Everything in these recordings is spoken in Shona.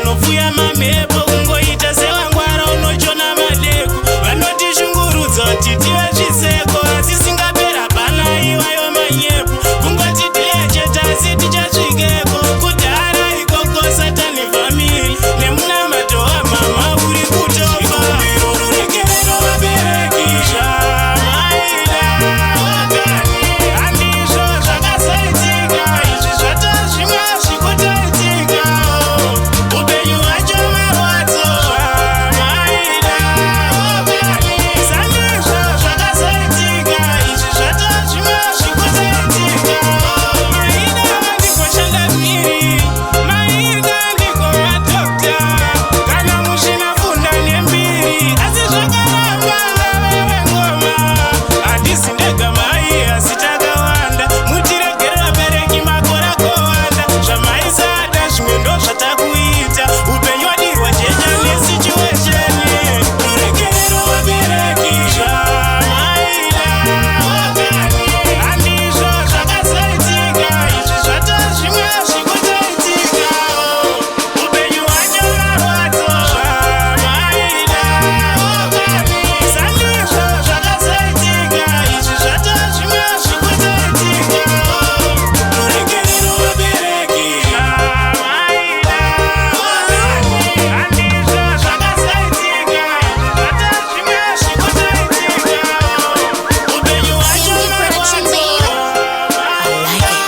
vanopfuya mamhepo kungoita sevangwara unochona madeko vanotishungurudza kuti tive zviseko asi singapera pana iwayo manyepo kungoti tiecheta asi tichasvikeko kudhara ikoko satani famili nemunamato wamama uri kutofa ruregerero vabereki zvamaida wakani handizvo zvakasaitika izvi zvatozvimwe zvikutaitika upenyu hwacho marwadzo zvamaida wakani sandizvo zvakasaitika izvi zvatozvimwe zvikutaitika maida ndikoshanda miri maida ndiko madokta kana mushina funda nembiri asi zvakaramba ngaveve ngoma handisi ndega mai asi takawanda mutiregere vabereki makora kowanda zvamaisada zvimwe ndo zvatakuita upenyu wadirwa jeja nesituesheni ruregerero vabereki zvamaida wakani handizvo zvakasaitika izvi zvatozvimwe zvikutaitika upenyu hwacho marwadzo zvamaida wakani sandizvo zvakasaitika izvi zvatozvimwe zvikutaitika ruregerero vabereki zvamaida wakani handizvo zvakasaitika izvi zvatozvimwe zvikutaitika upenyu hwacho Production, baby. I like it.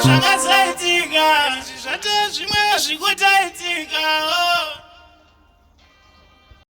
zvakasaitika izvi zvatozvimwe zvikutaitika